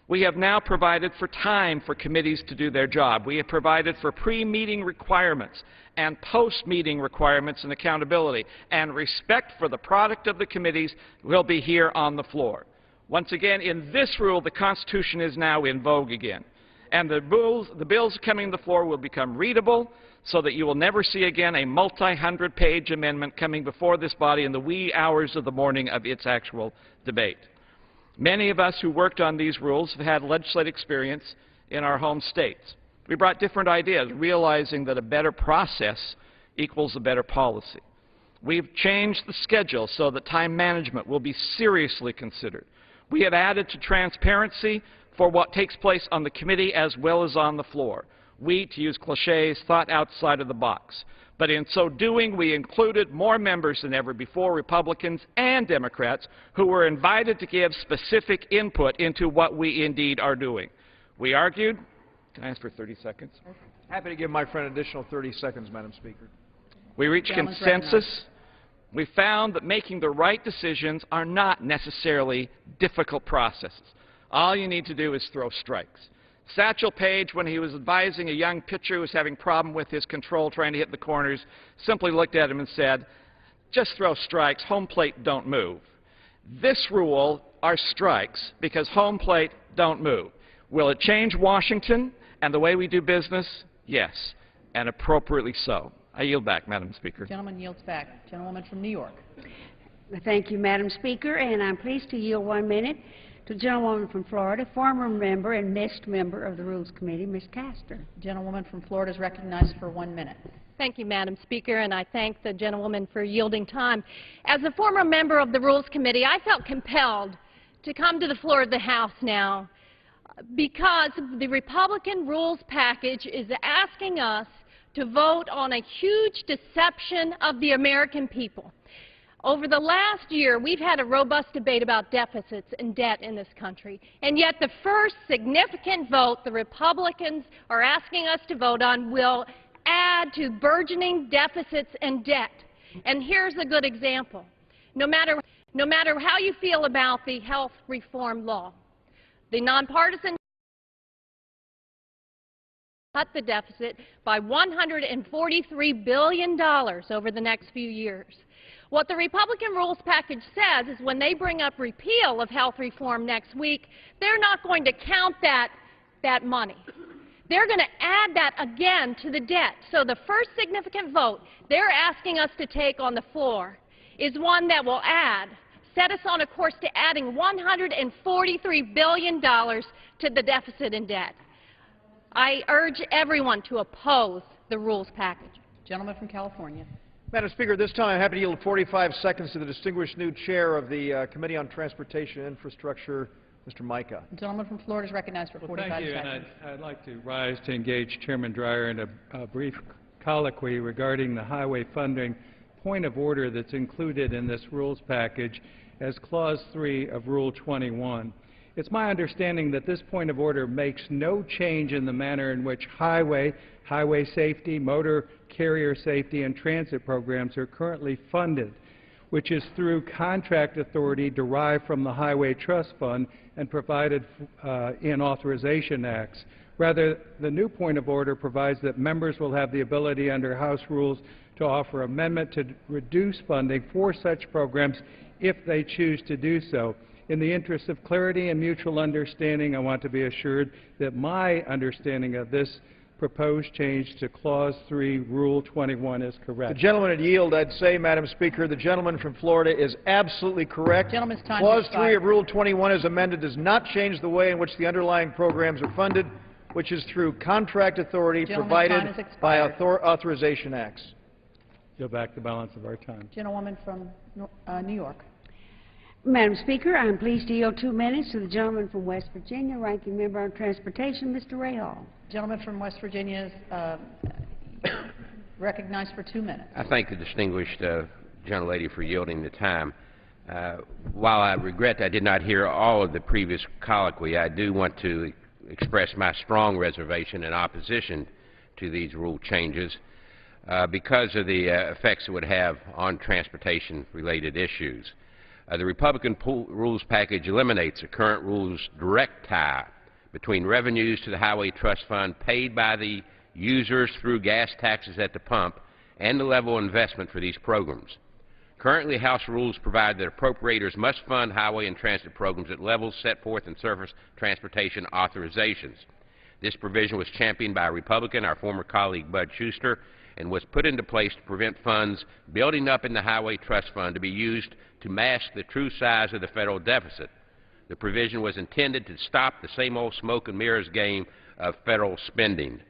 We have now provided for time for committees to do their job. We have provided for pre-meeting requirements and post-meeting requirements and accountability, and respect for the product of the committees will be here on the floor. Once again, in this rule, the Constitution is now in vogue again. And the bills coming to the floor will become readable so that you will never see again a multi-hundred-page amendment coming before this body in the wee hours of the morning of its actual debate. Many of us who worked on these rules have had legislative experience in our home states. We brought different ideas, realizing that a better process equals a better policy. We've changed the schedule so that time management will be seriously considered. We have added to transparency for what takes place on the committee as well as on the floor. We, to use cliches, thought outside of the box. But in so doing, we included more members than ever before, Republicans and Democrats, who were invited to give specific input into what we indeed are doing. We argued. Can I ask for 30 seconds?
Happy to give my friend an additional 30 seconds, Madam Speaker.
We reached consensus. We found that making the right decisions are not necessarily difficult processes. All you need to do is throw strikes. Satchel Paige, when he was advising a young pitcher who was having a problem with his control trying to hit the corners, simply looked at him and said, just throw strikes, home plate don't move. This rule are strikes because home plate don't move. Will it change Washington and the way we do business? Yes, and appropriately so. I yield back, Madam Speaker.
Gentleman yields back. Gentlewoman from New York.
Thank you, Madam Speaker, and I'm pleased to yield 1 minute to the gentlewoman from Florida, former member and missed member of the Rules Committee, Ms. Castor.
Gentlewoman from Florida is recognized for 1 minute.
Thank you, Madam Speaker, and I thank the gentlewoman for yielding time. As a former member of the Rules Committee, I felt compelled to come to the floor of the House now because the Republican rules package is asking us to vote on a huge deception of the American people. Over the last year, we've had a robust debate about deficits and debt in this country, and yet the first significant vote the Republicans are asking us to vote on will add to burgeoning deficits and debt. And here's a good example. No matter how you feel about the health reform law, the nonpartisan cut the deficit by $143 billion over the next few years. What the Republican rules package says is when they bring up repeal of health reform next week, they're not going to count that money. They're going to add that again to the debt. So the first significant vote they're asking us to take on the floor is one that will set us on a course to adding $143 billion to the deficit and debt. I urge everyone to oppose the rules package.
Gentleman from California.
Madam Speaker, at this time I'm happy to yield 45 seconds to the distinguished new chair of the Committee on Transportation and Infrastructure, Mr. Micah.
The gentleman from Florida is recognized for 45
thank you,
seconds.
and I'd like to rise to engage Chairman Dreyer in a brief colloquy regarding the highway funding point of order that's included in this rules package as Clause 3 of Rule 21. It's my understanding that this point of order makes no change in the manner in which highway safety, motor carrier safety, and transit programs are currently funded. which is through contract authority derived from the Highway Trust Fund and provided in authorization acts. Rather, the new point of order provides that members will have the ability under House rules to offer amendment to reduce funding for such programs if they choose to do so. In the interest of clarity and mutual understanding, I want to be assured that my understanding of this proposed change to Clause 3, Rule 21 is correct.
The gentleman would yield. I'd say, Madam Speaker, the gentleman from Florida is absolutely correct.
Gentleman's time
Clause
has
3 of
expired.
Rule 21 as amended does not change the way in which the underlying programs are funded, which is through contract authority
Gentleman's
provided
time has
by
expired.
authorization acts.
Yield back the balance of our time.
Gentlewoman from New York.
Madam Speaker, I am pleased to yield 2 minutes to the gentleman from West Virginia, Ranking Member on Transportation, Mr. Ray Hall.
Gentleman from West Virginia is recognized for 2 minutes.
I thank the distinguished gentlelady for yielding the time. While I regret I did not hear all of the previous colloquy, I do want to express my strong reservation in opposition to these rule changes because of the effects it would have on transportation-related issues. The Republican rules package eliminates the current rule's direct tie between revenues to the Highway Trust Fund paid by the users through gas taxes at the pump and the level of investment for these programs. Currently, House rules provide that appropriators must fund highway and transit programs at levels set forth in surface transportation authorizations. This provision was championed by a Republican, our former colleague Bud Schuster, and was put into place to prevent funds building up in the Highway Trust Fund to be used to mask the true size of the federal deficit. The provision was intended to stop the same old smoke and mirrors game of federal spending.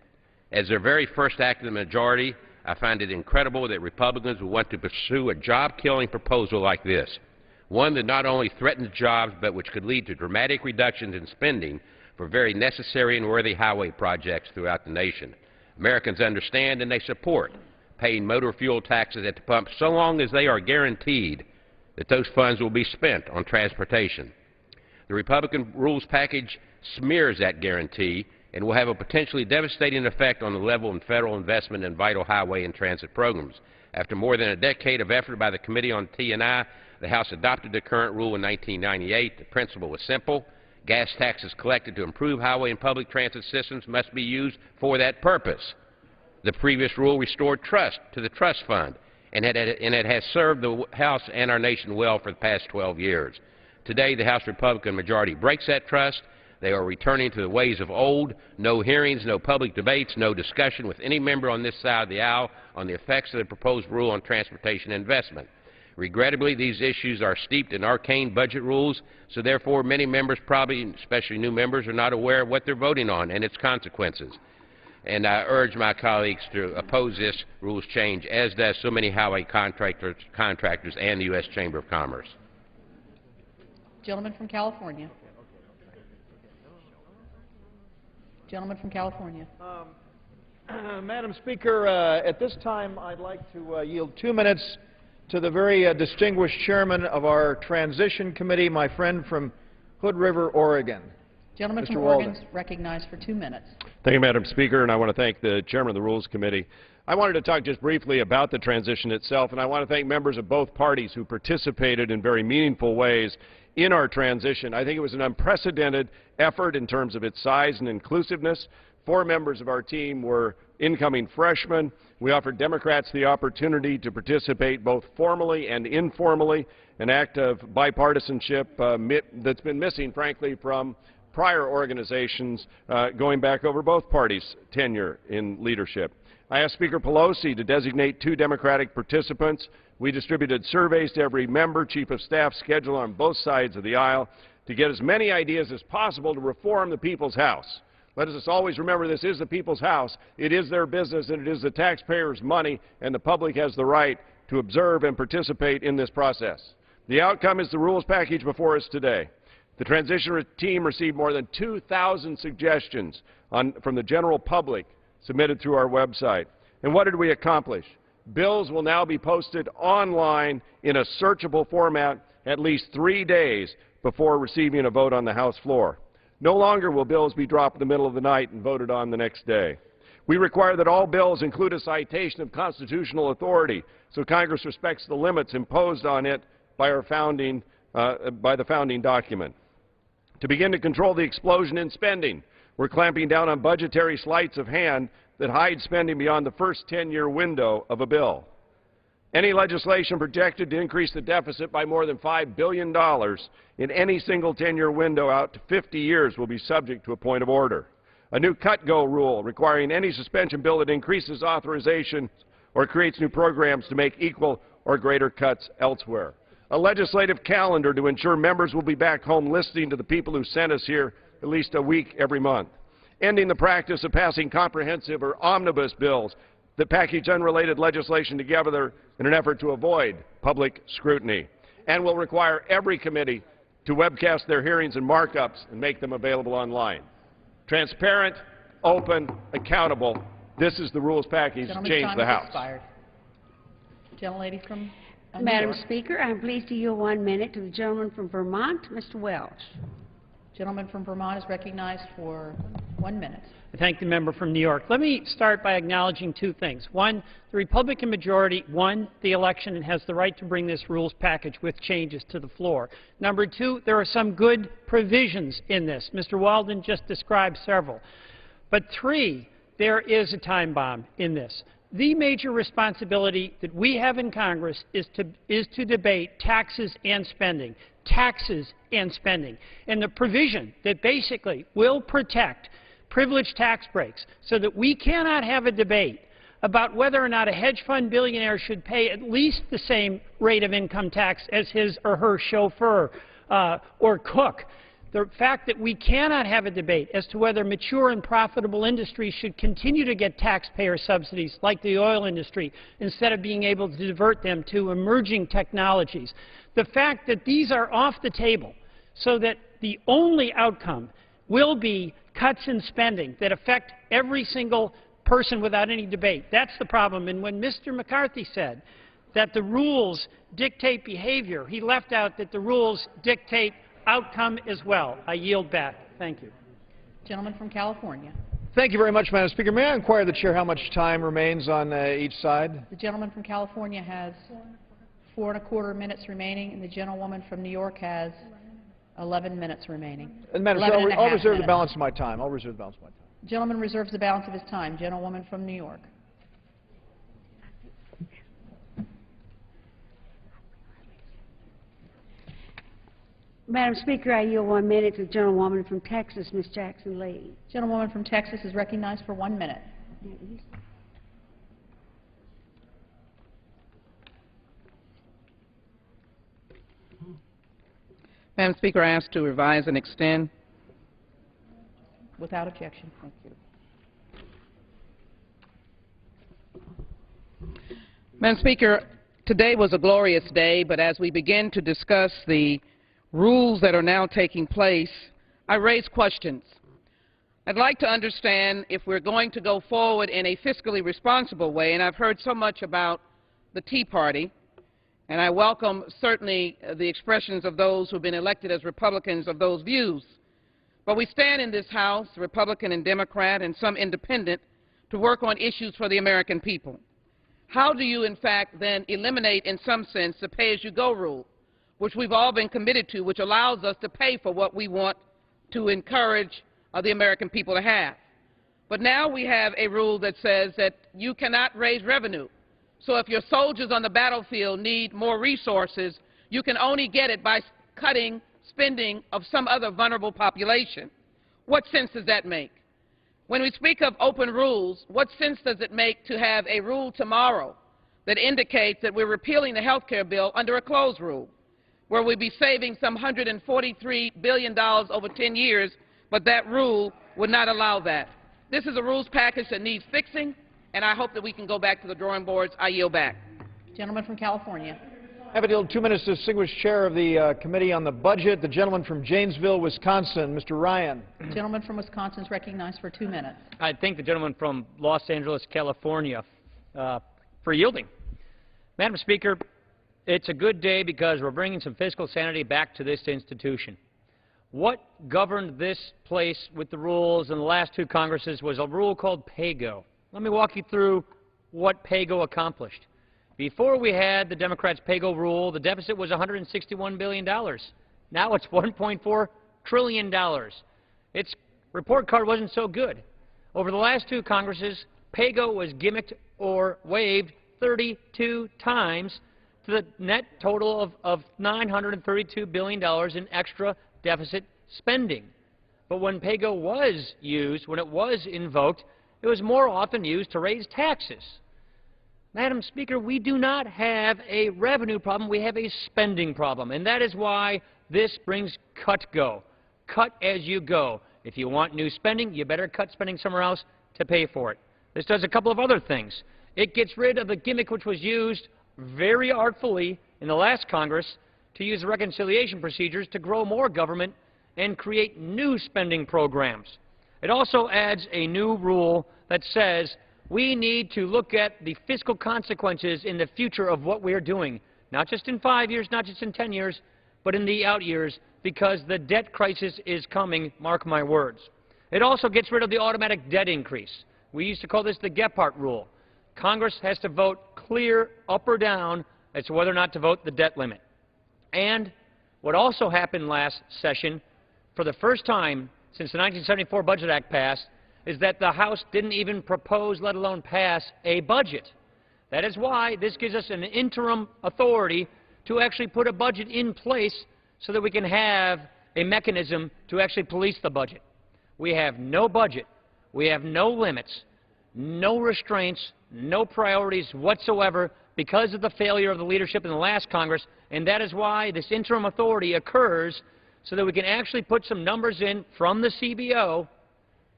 As their very first act of the majority, I find it incredible that Republicans would want to pursue a job-killing proposal like this, one that not only threatens jobs but which could lead to dramatic reductions in spending for very necessary and worthy highway projects throughout the nation. Americans understand and they support paying motor fuel taxes at the pump so long as they are guaranteed that those funds will be spent on transportation. The Republican rules package smears that guarantee and will have a potentially devastating effect on the level of federal investment in vital highway and transit programs. After more than a decade of effort by the Committee on T&I, the House adopted the current rule in 1998. The principle was simple. Gas taxes collected to improve highway and public transit systems must be used for that purpose. The previous rule restored trust to the trust fund, and it has served the House and our nation well for the past 12 years. Today, the House Republican majority breaks that trust. They are returning to the ways of old, no hearings, no public debates, no discussion with any member on this side of the aisle on the effects of the proposed rule on transportation investment. Regrettably, these issues are steeped in arcane budget rules, so therefore many members, probably especially new members, are not aware of what they're voting on and its consequences. And I urge my colleagues to oppose this rules change, as does so many highway contractors and the U.S. Chamber of Commerce.
Gentleman from California. Gentleman from California.
Madam Speaker, at this time I'd like to yield 2 minutes to the very distinguished chairman of our Transition Committee, my friend from Hood River, Oregon.
Gentleman
Mr.
from
Walden.
Oregon is recognized for 2 minutes.
Thank you, Madam Speaker, and I want to thank the chairman of the Rules Committee. I wanted to talk just briefly about the transition itself, and I want to thank members of both parties who participated in very meaningful ways in our transition. I think it was an unprecedented effort in terms of its size and inclusiveness. 4 members of our team were incoming freshmen. We offered Democrats the opportunity to participate both formally and informally, an act of bipartisanship that's been missing, frankly, from prior organizations going back over both parties' tenure in leadership. I asked Speaker Pelosi to designate 2 Democratic participants. We distributed surveys to every member, chief of staff schedule on both sides of the aisle to get as many ideas as possible to reform the people's house. Let us always remember this is the people's house. It is their business and it is the taxpayers' money, and the public has the right to observe and participate in this process. The outcome is the rules package before us today. The transition team received more than 2,000 suggestions from the general public submitted through our website. And what did we accomplish? Bills will now be posted online in a searchable format at least 3 days before receiving a vote on the House floor. No longer will bills be dropped in the middle of the night and voted on the next day. We require that all bills include a citation of constitutional authority, so Congress respects the limits imposed on it by the founding document. To begin to control the explosion in spending, we're clamping down on budgetary sleights of hand that hide spending beyond the first 10-year window of a bill. Any legislation projected to increase the deficit by more than $5 billion in any single 10-year window out to 50 years will be subject to a point of order. A new cut-go rule requiring any suspension bill that increases authorization or creates new programs to make equal or greater cuts elsewhere. A legislative calendar to ensure members will be back home listening to the people who sent us here at least a week every month. Ending the practice of passing comprehensive or omnibus bills that package unrelated legislation together in an effort to avoid public scrutiny. And will require every committee to webcast their hearings and markups and make them available online. Transparent, open, accountable. This is the rules package to change the House.
Gentlelady from
Madam Speaker, I'm pleased to yield 1 minute to the gentleman from Vermont, Mr. Welch.
Gentleman from Vermont is recognized for 1 minute.
I thank the member from New York. Let me start by acknowledging two things. One, the Republican majority won the election and has the right to bring this rules package with changes to the floor. Number two, there are some good provisions in this. Mr. Walden just described several. But three, there is a time bomb in this. The major responsibility that we have in Congress is to debate taxes and spending. Taxes and spending. And the provision that basically will protect privileged tax breaks so that we cannot have a debate about whether or not a hedge fund billionaire should pay at least the same rate of income tax as his or her chauffeur or cook. The fact that we cannot have a debate as to whether mature and profitable industries should continue to get taxpayer subsidies like the oil industry instead of being able to divert them to emerging technologies. The fact that these are off the table so that the only outcome will be cuts in spending that affect every single person without any debate. That's the problem. And when Mr. McCarthy said that the rules dictate behavior, he left out that the rules dictate outcome as well. I yield back. Thank you.
Gentleman from California.
Thank you very much, Madam Speaker. May I inquire the Chair how much time remains on each side?
The gentleman from California has 4¼ minutes remaining, and the gentlewoman from New York has 11 minutes remaining.
And Madam Chair, I'll reserve the balance of my time. I'll reserve the balance of my time.
Gentleman reserves the balance of his time. Gentlewoman from New York.
Madam Speaker, I yield 1 minute to the gentlewoman from Texas, Ms. Jackson Lee.
Gentlewoman from Texas is recognized for 1 minute.
Madam Speaker, I ask to revise and extend.
Without objection. Thank you.
Madam Speaker, today was a glorious day, but as we begin to discuss the rules that are now taking place, I raise questions. I'd like to understand if we're going to go forward in a fiscally responsible way, and I've heard so much about the Tea Party, and I welcome certainly the expressions of those who have been elected as Republicans of those views. But we stand in this House, Republican and Democrat and some independent, to work on issues for the American people. How do you, in fact, then eliminate, in some sense, the pay-as-you-go rule, which we've all been committed to, which allows us to pay for what we want to encourage the American people to have? But now we have a rule that says that you cannot raise revenue. So if your soldiers on the battlefield need more resources, you can only get it by cutting spending of some other vulnerable population. What sense does that make? When we speak of open rules, what sense does it make to have a rule tomorrow that indicates that we're repealing the health care bill under a closed rule, where we'd be saving some $143 billion over 10 years, but that rule would not allow that? This is a rules package that needs fixing, and I hope that we can go back to the drawing boards. I yield back.
Gentleman from California.
I have a 2 minutes to distinguished chair of the Committee on the Budget, the gentleman from Janesville, Wisconsin, Mr. Ryan.
The gentleman from Wisconsin is recognized for 2 minutes.
I thank the gentleman from Los Angeles, California, for yielding. Madam Speaker, it's a good day because we're bringing some fiscal sanity back to this institution. What governed this place with the rules in the last two Congresses was a rule called PAYGO. Let me walk you through what PAYGO accomplished. Before we had the Democrats' PAYGO rule, the deficit was $161 billion. Now it's $1.4 trillion. Its report card wasn't so good. Over the last two Congresses, PAYGO was gimmicked or waived 32 times to the net total of $932 billion in extra deficit spending. But when PAYGO was used, when it was invoked, it was more often used to raise taxes. Madam Speaker, we do not have a revenue problem, we have a spending problem, and that is why this brings cut-go. Cut as you go. If you want new spending, you better cut spending somewhere else to pay for it. This does a couple of other things. It gets rid of the gimmick which was used very artfully in the last Congress to use reconciliation procedures to grow more government and create new spending programs. It also adds a new rule that says we need to look at the fiscal consequences in the future of what we are doing, not just in 5 years, not just in 10 years, but in the out years, because the debt crisis is coming, mark my words. It also gets rid of the automatic debt increase. We used to call this the Gephardt rule. Congress has to vote clear up or down as to whether or not to vote the debt limit. And what also happened last session, for the first time since the 1974 Budget Act passed, is that the House didn't even propose, let alone pass, a budget. That is why this gives us an interim authority to actually put a budget in place so that we can have a mechanism to actually police the budget. We have no budget. We have no limits, no restraints, no priorities whatsoever because of the failure of the leadership in the last Congress, and that is why this interim authority occurs so that we can actually put some numbers in from the CBO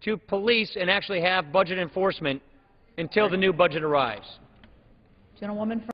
to police and actually have budget enforcement until the new budget arrives.
Gentlewoman from